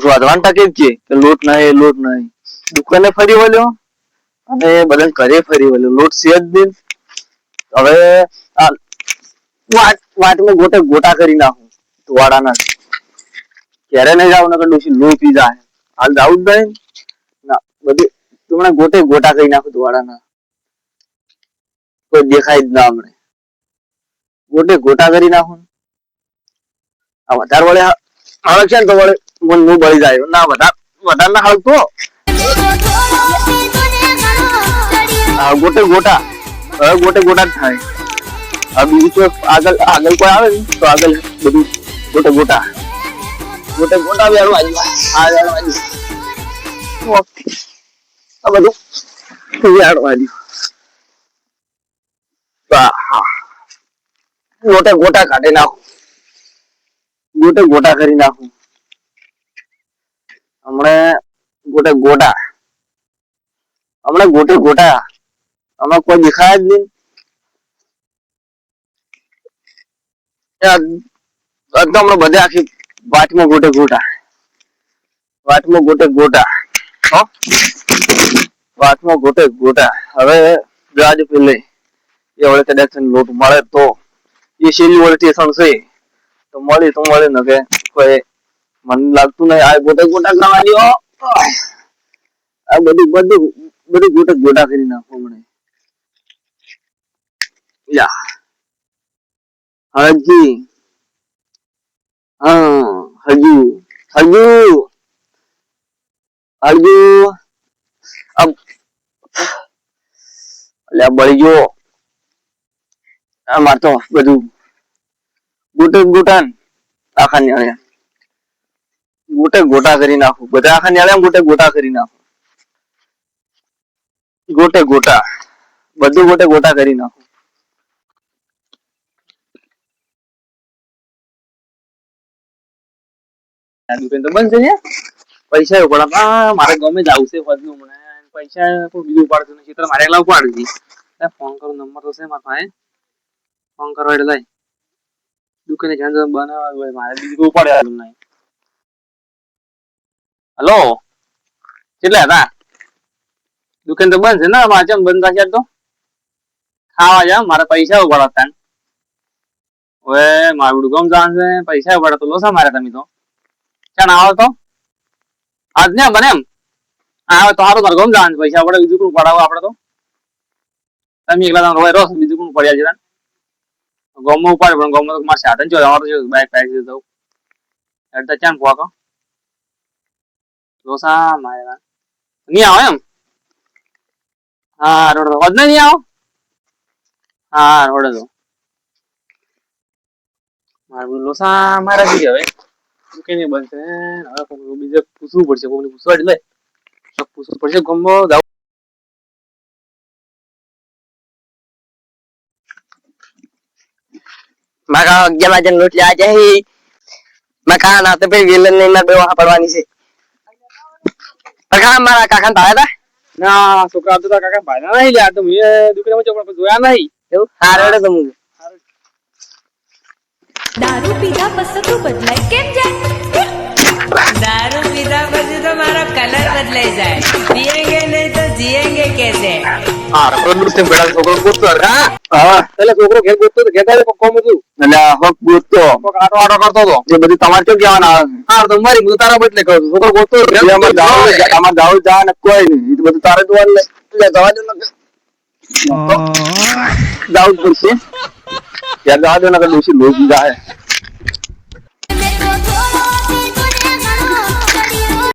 રોધવાન ટકે જ કે લોટ નહીં દુકાને ફરી વળ્યો અને બધા ઘરે ફરી વળ્યો લોટ છે જ નહીં. હવે આ વાટમાં ગોટા કરી નાખું ધોવાડાના ક્યારે નહીં જાવ ને ડોસી લો પી જાય હાલ જાવું જ નહીં ના બધું તમને ગોટા કરી નાખું ધોવાડાના કોઈ દેખાય જ ના હમણે ગોટા કરી નાખું. આ વધારે વળે હળક છે ને તો વળે મન બળી જાય ના વધારે ના હળતો ગોટા હવે ગોટા જ થાય. હવે બીજું તો આગળ કોઈ આવે ને તો આગળ બધું ગોટા વેરવાજી આ બધું વેરવાજી ગોટા કાઢી નાખું ગોટા કરી નાખું હમણાં ગોટા હમણાં કોઈ દેખાય જ નહીં. હમણાં બધે આખી વાટમાં ગોટા હવે જાજ પેલે એ વળે કદાચ લોટ મળે તો એ શેરી વળે સ્ટેશન છે તો મળે ને કે કોઈ મને લાગતું નહીં આ ગોટા કરવાની આ બધું ગોટા કરી નાખો મને યા હજી હજુ બળી ગયો મારે તો બધું ગોટા આખા ન્યાળે ગોટા કરી નાખું બધા આખા ન્યાળે ગોટા કરી નાખું બધું ગોટા કરી નાખું. દુકાન તો બંધ છે ને પૈસા ઉપાડા મારે ગમે જ આવશે ફરનું મને પૈસા કોઈ બીજું ઉપાડતું નથી તો મારે એકલા ઉપાડું ફોન કરું નંબર તો છે મારા પાસે ફોન કરવા એટલે લઈ દુકાને જ્યાં બનાવવા હોય મારે બીજું ઉપાડે નહીં. હલો કેટલા હતા દુકાન તો બંધ છે ને મારે બંધ થશે તો ખાવા જા મારે પૈસા ઉપાડતા હવે મારું ગમ જાણ છે પૈસા ઉપાડે તો લોસા મારે તમે તો ચાલ આવો તો આજ ને બને એમ આવે તો સારું મારે ગમ જાણ પૈસા પડે બીજું કોણ પડાવો આપડે તો તમે એકલા તમે રોય રોસ બીજું કોણ પડ્યા છે ગમમાં ઉપાડે પણ ગમમાં તો મારે સાધન જો બાઈક પાઈક જવું એટલે ચામ પોકો લોસા મારે નહીં આવો એમ હા રોડ હોદ નહીં આવો હા રોડે તો મારું લોસા મારા બી હવે કઈ બનશે હવે બીજે પૂછવું પડશે કોઈને પૂછવા લે પૂછવું પડશે ગમો જાવ મારા 11 વાગ્યાનો લોટ લે જાય મેં કા ના તો ભાઈ વેલન ને બે વહા પડવાની છે કાકા મારા કાકા ભાઈ હતા ના છોકરા તો કાકા ભાઈ ના નહીં લ્યા તો મેં દુકાનમાં ચોપડા જોયા નહીં એવું હા રેડે તો હું દારૂ પીધા પછી તું બદલાય કેમ જાય દારૂ પીધા પછી તો મારો કલર બદલાઈ જાય પીએંગે નહીં તો જીએંગે कैसे હા પ્રદૂષિત બેડા છોકરો ગોતતો હા એટલે છોકરો ઘેર ગોતતો તો ઘેર આવે કોમ હતું એટલે હક ગોતતો આટો કરતો તો એ બધી તમારે કેમ કહેવાના હા તો મારી હું તારા બદલે કહું છોકરો ગોતતો અમાર જાવ જા ને કોઈ નહીં એ બધું તારે જોવાનું લે જવા દે ને જાવ પડશે યાર જવા દે ને કે દોશી લોજી જાય